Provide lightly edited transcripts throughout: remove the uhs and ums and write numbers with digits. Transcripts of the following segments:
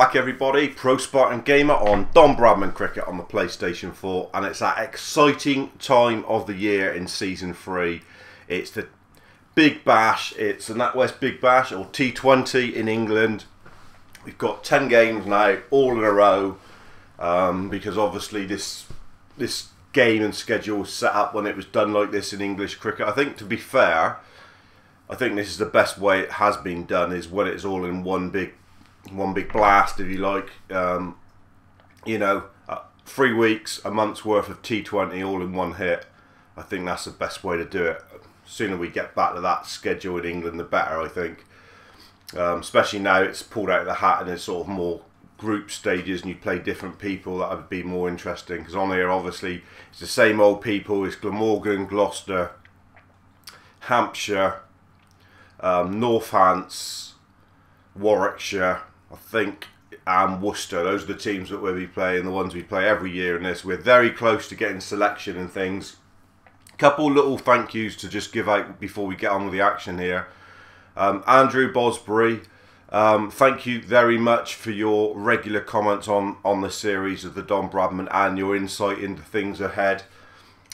back everybody, Pro Spartan Gamer on Don Bradman Cricket on the PlayStation 4, and it's that exciting time of the year in Season 3. It's the Big Bash, it's the NatWest Big Bash, or T20 in England. We've got 10 games now, all in a row, because obviously this game and schedule was set up when it was done like this in English cricket. I think, to be fair, I think this is the best way it has been done, is when it's all in one big blast, if you like. You know, 3 weeks, a month's worth of T20 all in one hit. I think that's the best way to do it. The sooner we get back to that schedule in England, the better, I think. Especially now it's pulled out of the hat and it's sort of more group stages and you play different people. That would be more interesting, because on here obviously it's the same old people. It's Glamorgan, Gloucester, Hampshire, Northants, Warwickshire, I think, and Worcester. Those are the teams that we'll be playing, the ones we play every year in this. We're very close to getting selection and things. Couple little thank yous to just give out before we get on with the action here. Andrew Bosbury, thank you very much for your regular comments on the series of the Don Bradman and your insight into things ahead.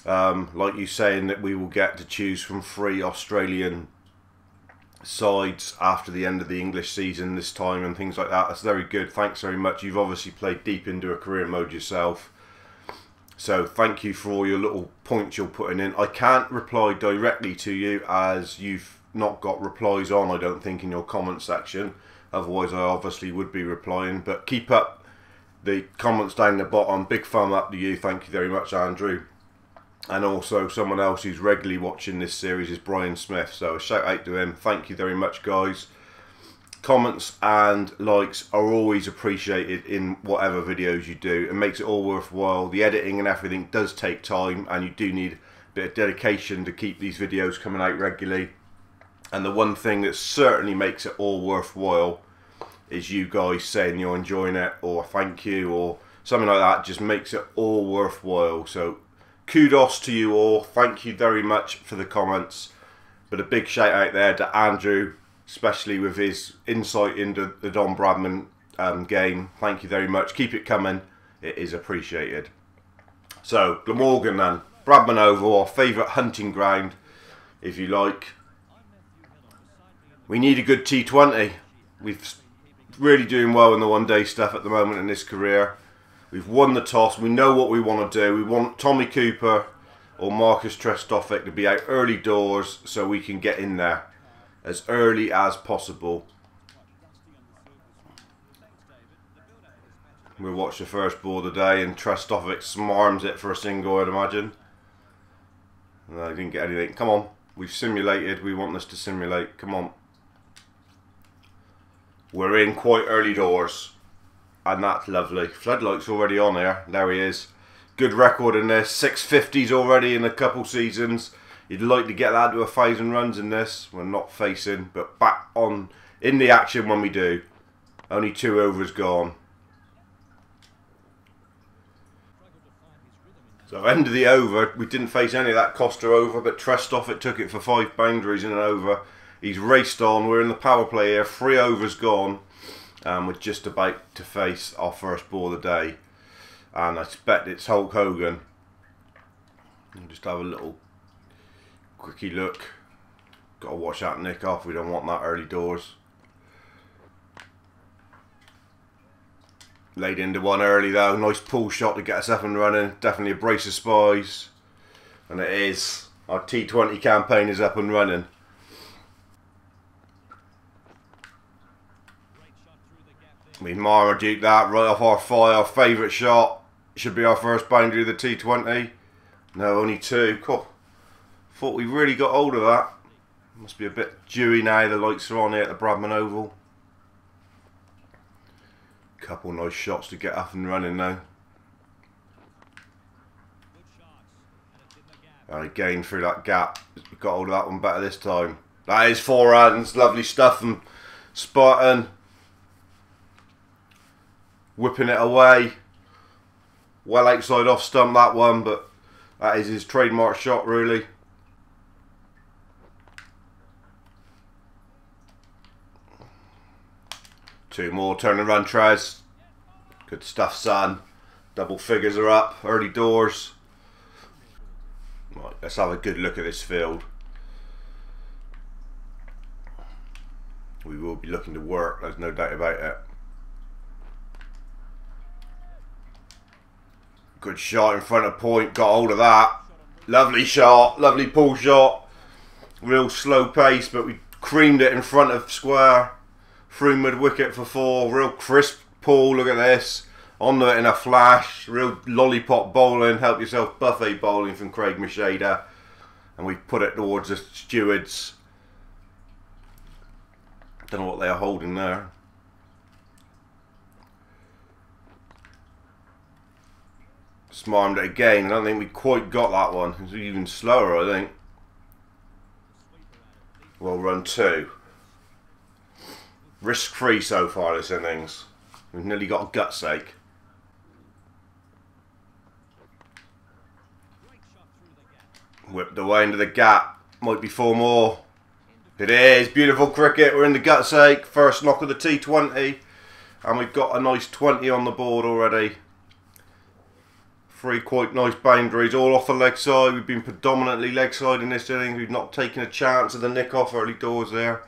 Like you saying that we will get to choose from 3 Australian sides after the end of the English season this time and things like that. That's very good. Thanks very much. You've obviously played deep into a career mode yourself, so thank you for all your little points you're putting in. I can't reply directly to you as you've not got replies on, I don't think, in your comment section. Otherwise I obviously would be replying, but keep up the comments down the bottom. Big thumb up to you. Thank you very much, Andrew. And also someone else who's regularly watching this series is Brian Smith, so a shout out to him. Thank you very much, guys. Comments and likes are always appreciated in whatever videos you do. It makes it all worthwhile. The editing and everything does take time, and you do need a bit of dedication to keep these videos coming out regularly. And the one thing that certainly makes it all worthwhile is you guys saying you're enjoying it, or thank you, or something like that. Just makes it all worthwhile. So kudos to you all. Thank you very much for the comments. But a big shout out there to Andrew, especially with his insight into the Don Bradman game. Thank you very much. Keep it coming. It is appreciated. So, Glamorgan then. Bradman Oval, our favourite hunting ground, if you like. We need a good T20. We're really doing well in the one-day stuff at the moment in this career. We've won the toss. We know what we want to do. We want Tommy Cooper or Marcus Kiilstofte to be out early doors so we can get in there as early as possible. We'll watch the first ball today, and Kiilstofte smarms it for a single, I'd imagine. No, he didn't get anything. Come on. We've simulated. We want this to simulate. Come on. We're in quite early doors, and that's lovely. Floodlight's already on here. There he is. Good record in this. 650s already in a couple seasons. You'd like to get that to 1,000 runs in this. We're not facing, but back on in the action when we do. Only 2 overs gone. So end of the over. We didn't face any of that Costa over, but Kiilstofte took it for 5 boundaries in an over. He's raced on. We're in the power play here. 3 overs gone. And we're just about to face our first ball of the day. And I expect it's Hulk Hogan. I'll just have a little quickie look. Got to watch that nick off. We don't want that early doors. Laid into one early though. Nice pull shot to get us up and running. Definitely a brace of spies. And it is. Our T20 campaign is up and running. We Marmaduke that right off our fire. Our favourite shot. Should be our first boundary of the T20. No, only 2. Cool. Thought we really got hold of that. Must be a bit dewy now. The lights are on here at the Bradman Oval. Couple nice shots to get up and running now. And again through that gap. Got hold of that one better this time. That is 4 runs. Lovely stuff from Spartan. Whipping it away. Well outside off stump that one, but that is his trademark shot really. 2 more, turn and run tries. Good stuff, son. Double figures are up, early doors. Right, let's have a good look at this field. We will be looking to work, there's no doubt about it. Good shot in front of point, got hold of that. Lovely shot, lovely pull shot. Real slow pace, but we creamed it in front of square. Through mid wicket for 4, real crisp pull, look at this. On it in a flash, real lollipop bowling, help yourself buffet bowling from Craig Macheda. And we put it towards the stewards. Don't know what they are holding there. Smarmed it again. I don't think we quite got that one. It's even slower, I think. Well run 2. Risk free so far this innings. We've nearly got a gut's sake. Whipped away into the gap. Might be 4 more. It is. Beautiful cricket. We're in the gut's sake. First knock of the T20. And we've got a nice 20 on the board already. 3 quite nice boundaries. All off the leg side. We've been predominantly leg side in this inning. We've not taken a chance of the nick off early doors there.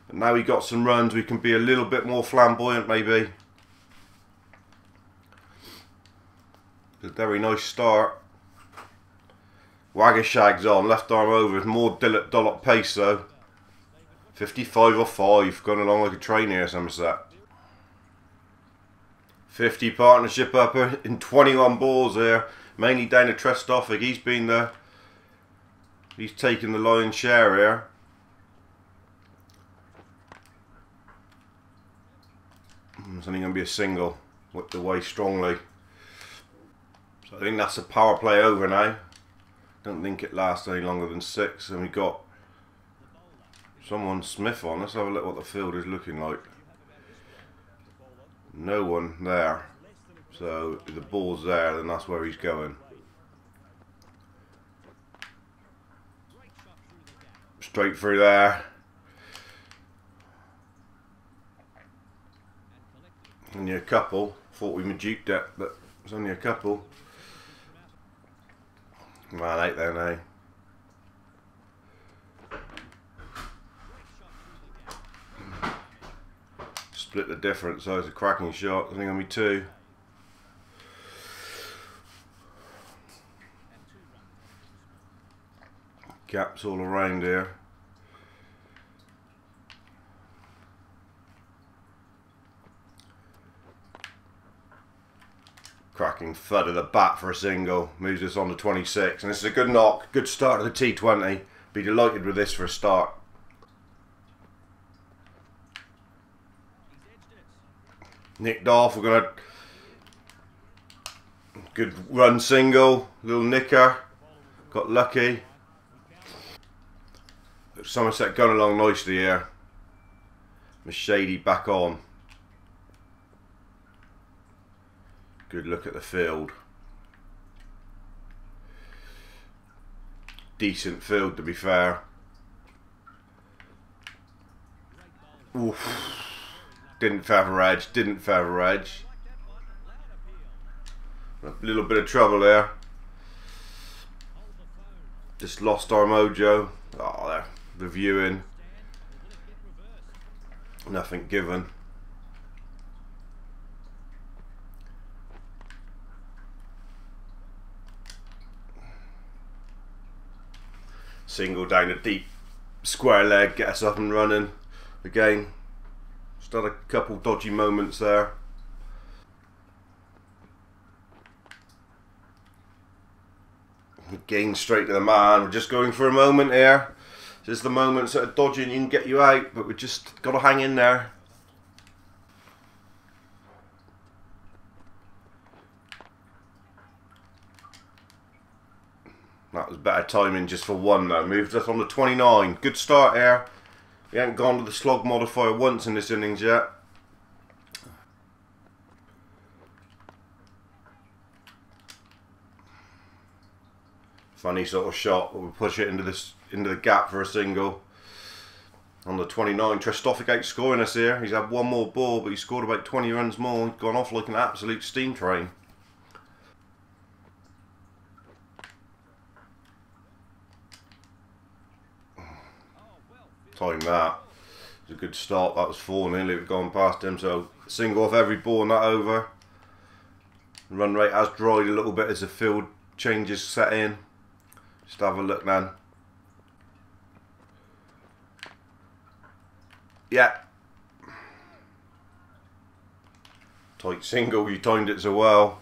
But now we've got some runs. We can be a little bit more flamboyant maybe. A very nice start. Wagashag's on, left arm over, more dollop pace though. 55 or 5, going along like a train here, Somerset. 50 partnership up in 21 balls here, mainly down to Kiilstofte. He's been there. He's taken the lion's share here. It's only going to be a single, whipped away strongly. So I think that's a power play over now. Don't think it lasts any longer than 6, and we got someone Smith on. Let's have a look what the field is looking like. No one there, so if the ball's there, then that's where he's going. Straight through there. Only a couple. Thought we majuked it, but it's only a couple. Man, ain't there now. Split the difference, so it's a cracking shot. I think only 2. Gaps all around here. Cracking thud of the bat for a single. Moves us on to 26. And this is a good knock. Good start of the T20. Be delighted with this for a start. Nicked off. We're going to... Good run single. Little nicker. Got lucky. Somerset going along nicely here. Machedi back on. Good look at the field. Decent field to be fair. Oof. Didn't feather edge, didn't feather edge. A little bit of trouble there. Just lost our mojo. Oh, they're reviewing. Nothing given. Single down a deep square leg, get us up and running again. Just had a couple dodgy moments there. Again straight to the man. We're just going for a moment here. Just the moments that are dodgy and you can get you out, but we just got to hang in there. That was better timing just for 1 though. Moved us on to 29. Good start here. We haven't gone to the slog modifier once in this innings yet. Funny sort of shot, but we'll push it into the gap for a single. On the 29, Kiilstofte outscoring us here. He's had one more ball, but he scored about 20 runs more. He's gone off like an absolute steam train. Time that. It was a good start. That was 4 nearly. We've gone past him. So single off every ball in that over. Run rate has dried a little bit as the field changes set in. Just have a look then. Yeah. Tight single, you timed it so well.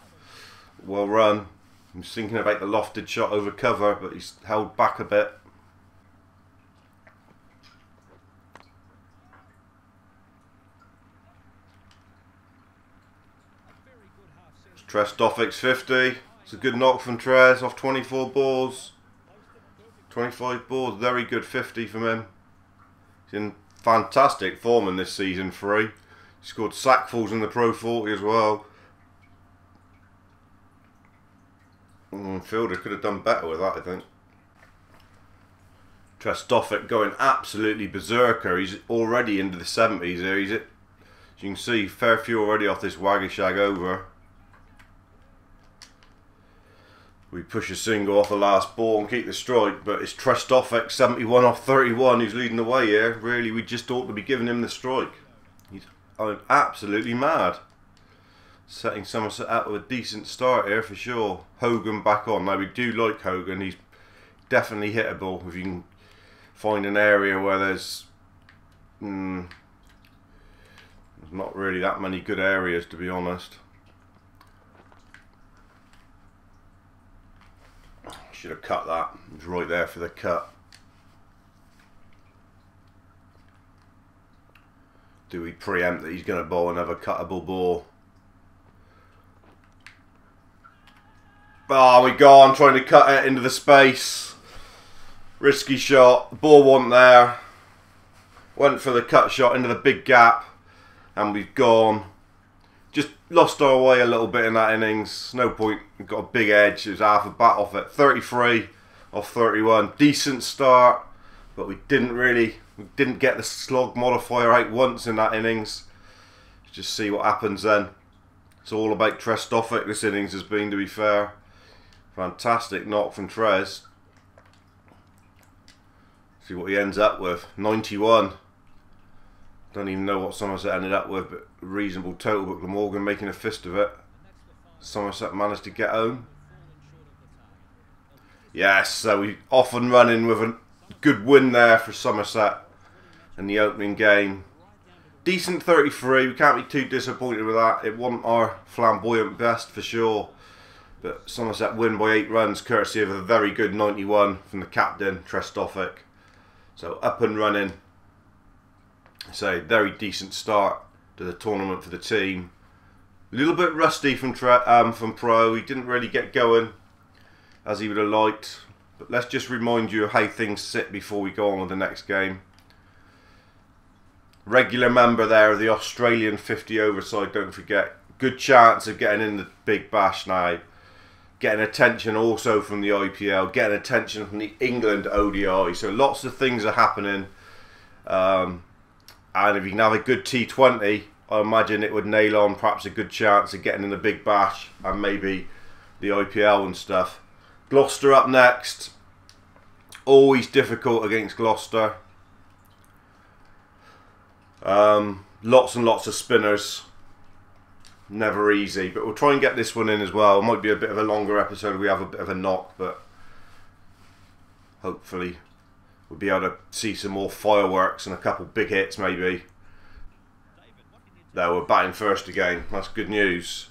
Well run. I was thinking about the lofted shot over cover, but he's held back a bit. Kiilstofte's 50. It's a good knock from Trez off 24 balls. 25 balls, very good 50 from him. He's in fantastic form in this season 3. He scored sackfuls in the Pro 40 as well. Fielder could have done better with that, I think. Kiilstofte going absolutely berserker. He's already into the 70s here. He's at, as you can see, fair few already off this waggy shag over. We push a single off the last ball and keep the strike, but it's Kiilstofte 71 off 31 who's leading the way here. Really, we just ought to be giving him the strike. He's absolutely mad. Setting Somerset out with a decent start here for sure. Hogan back on. Now we do like Hogan. He's definitely hittable if you can find an area where there's not really that many good areas, to be honest. Should have cut that. It was right there for the cut. Do we preempt that he's going to bowl another cuttable ball? Oh, we go on trying to cut it into the space. Risky shot. The ball wasn't there. Went for the cut shot into the big gap. And we've gone. Just lost our way a little bit in that innings. No point. We've got a big edge. It was half a bat off it. 33 off 31. Decent start. But we didn't get the slog modifier out once in that innings. Just see what happens then. It's all about Kiilstofte this innings has been, to be fair. Fantastic knock from Trez. See what he ends up with. 91. Don't even know what Somerset ended up with, but a reasonable total. But Glamorgan making a fist of it. Somerset managed to get home. Yes, so we off and running with a good win there for Somerset in the opening game. Decent 33. We can't be too disappointed with that. It wasn't our flamboyant best for sure. But Somerset win by 8 runs, courtesy of a very good 91 from the captain, Kiilstofte. So up and running. So very decent start to the tournament for the team. A little bit rusty from Pro. He didn't really get going as he would have liked. But let's just remind you of how things sit before we go on with the next game. Regular member there of the Australian 50 over side, don't forget. Good chance of getting in the Big Bash now. Getting attention also from the IPL. Getting attention from the England ODI. So lots of things are happening. And if you can have a good T20, I imagine it would nail on perhaps a good chance of getting in the Big Bash and maybe the IPL and stuff. Gloucester up next. Always difficult against Gloucester. Lots and lots of spinners. Never easy, but we'll try and get this one in as well. It might be a bit of a longer episode. We have a bit of a knock, but hopefully we'll be able to see some more fireworks and a couple big hits maybe. There, we're batting first again. That's good news.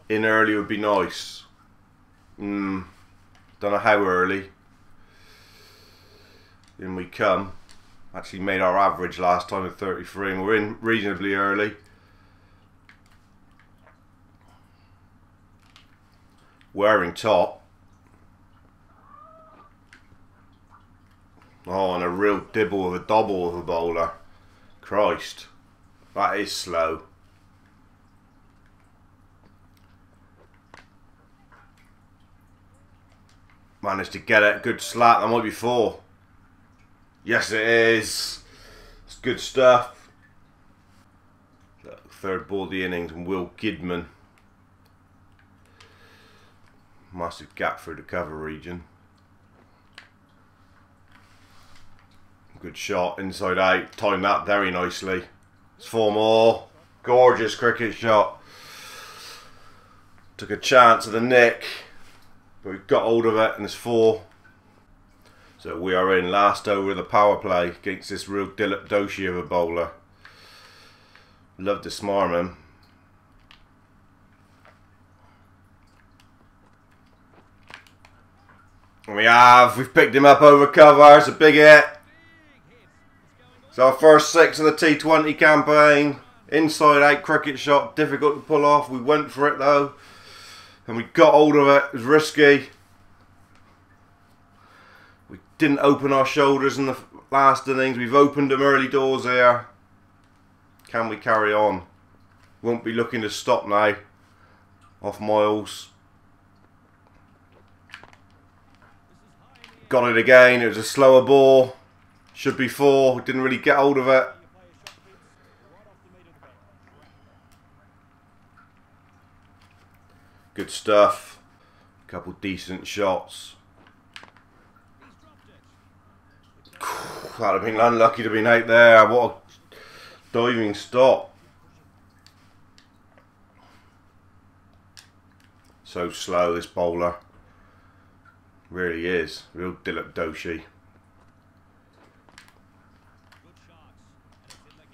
In early would be nice. Don't know how early. In we come. Actually made our average last time at 33 and we're in reasonably early. Wearing top. Oh, and a real dibble of a double of a bowler. Christ. That is slow. Managed to get it. Good slap. That might be 4. Yes, it is. It's good stuff. Third ball of the innings, and Will Gidman. Massive gap through the cover region. Good shot, inside out. Timed that very nicely. It's 4 more. Gorgeous cricket shot. Took a chance at the nick, but we got hold of it, and it's 4. So we are in last over of the power play against this real Dilip Doshi of a bowler. Love to smarm him. And we've picked him up over cover. It's a big hit. It's our first 6 of the T20 campaign. Inside out cricket shot, difficult to pull off. We went for it though, and we got hold of it. It was risky. We didn't open our shoulders in the last innings. We've opened them early doors here. Can we carry on? Won't be looking to stop now. Off Miles. Got it again. It was a slower ball. Should be 4. Didn't really get hold of it. Good stuff. Couple decent shots. That'd have been unlucky to have been out there. What a diving stop. So slow, this bowler. Really is. Real Dilip Doshi.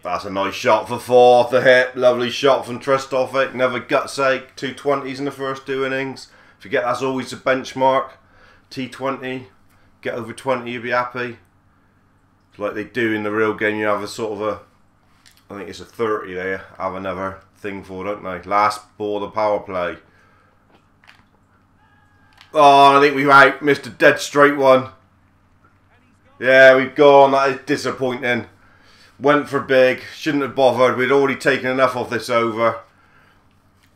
That's a nice shot for 4 off the hip. Lovely shot from Kiilstofte. Never gut's sake. 2 20s in the first 2 innings. Forget that's always the benchmark. T20. Get over 20, you'll be happy. It's like they do in the real game. You have a sort of a, I think it's a 30 there. Have another thing for, don't they? Last ball of the power play. Oh, I think we've out. Missed a dead straight one. Yeah, we've gone. That is disappointing. Went for big. Shouldn't have bothered. We'd already taken enough off this over.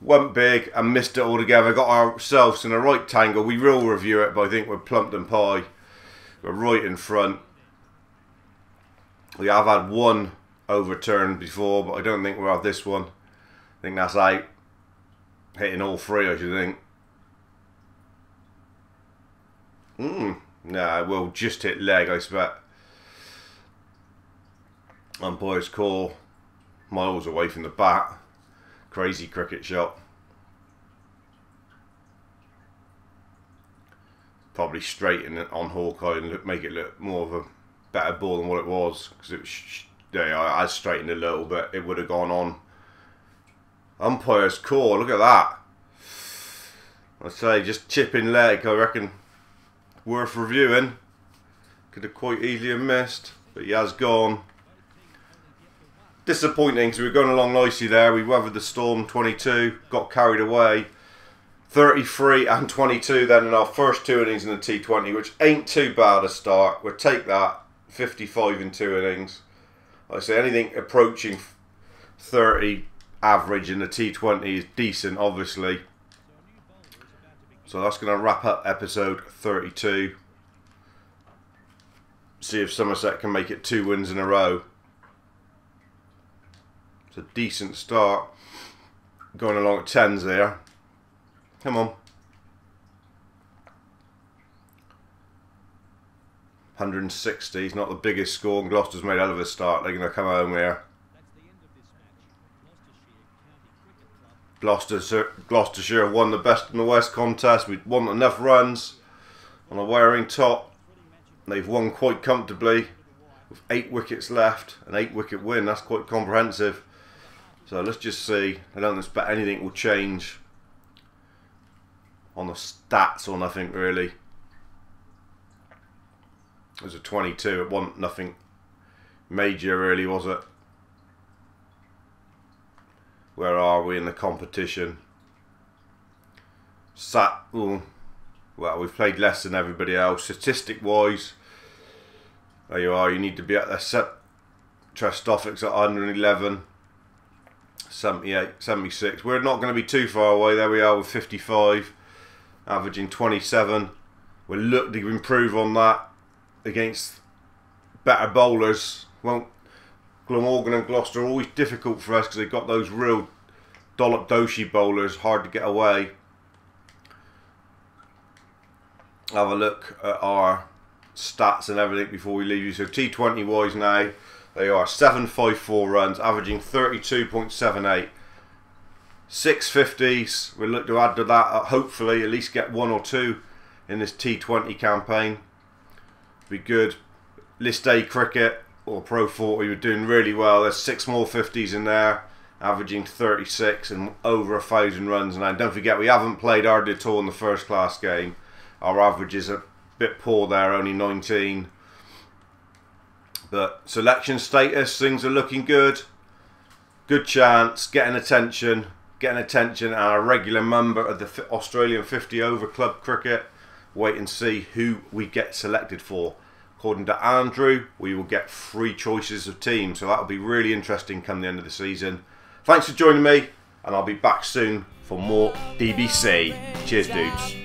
Went big and missed it altogether. Got ourselves in a right tangle. We will review it, but I think we're plumped and pie. We're right in front. We have had 1 overturn before, but I don't think we'll have this one. I think that's out. Hitting all 3, I should think. Nah, we'll just hit leg, I expect. Umpire's call. Miles away from the bat. Crazy cricket shot. Probably straighten it on Hawkeye and make it look more of a better ball than what it was. Because it was, yeah, I straightened a little bit. It would have gone on. Umpire's call. Look at that. I say just chipping leg. I reckon worth reviewing. Could have quite easily have missed, but he has gone. Disappointing because we were going along nicely there. We weathered the storm. 22, got carried away. 33 and 22 then in our first 2 innings in the T20, which ain't too bad a start. We'll take that. 55 in 2 innings. Like I say, anything approaching 30 average in the T20 is decent, obviously. So that's going to wrap up episode 32. See if Somerset can make it 2 wins in a row. It's a decent start. Going along at 10s there. Come on. 160 is not the biggest score, and Gloucester's made a hell of a start. They're going to come home here. Gloucestershire won the best in the West contest. We won enough runs on a wearing top. They've won quite comfortably with 8 wickets left. An 8-wicket win, that's quite comprehensive. So let's just see. I don't expect anything will change on the stats or nothing really. It was a 22. It wasn't nothing major really, was it? Where are we in the competition? Well, we've played less than everybody else. Statistic wise, there you are. You need to be at the set. Kiilstofte's at 111. 78, 76. We're not going to be too far away. There we are with 55. Averaging 27. We're looking to improve on that against better bowlers. Won't Glamorgan and Gloucester are always difficult for us because they've got those real dollop doshi bowlers, hard to get away. Have a look at our stats and everything before we leave you. So T20 wise now, they are 754 runs, averaging 32.78. 650s. We'll look to add to that, hopefully at least get 1 or 2 in this T20 campaign. Be good. List A cricket or Pro 40, we're doing really well. There's 6 more 50s in there, averaging 36 and over 1,000 runs. And don't forget, we haven't played hardly at all in the first class game. Our average is a bit poor there, only 19. But selection status, things are looking good. Good chance, getting attention, and a regular member of the Australian 50 over club cricket. Wait and see who we get selected for. According to Andrew, we will get 3 choices of teams, so that'll be really interesting come the end of the season. Thanks for joining me, and I'll be back soon for more DBC. Cheers, dudes.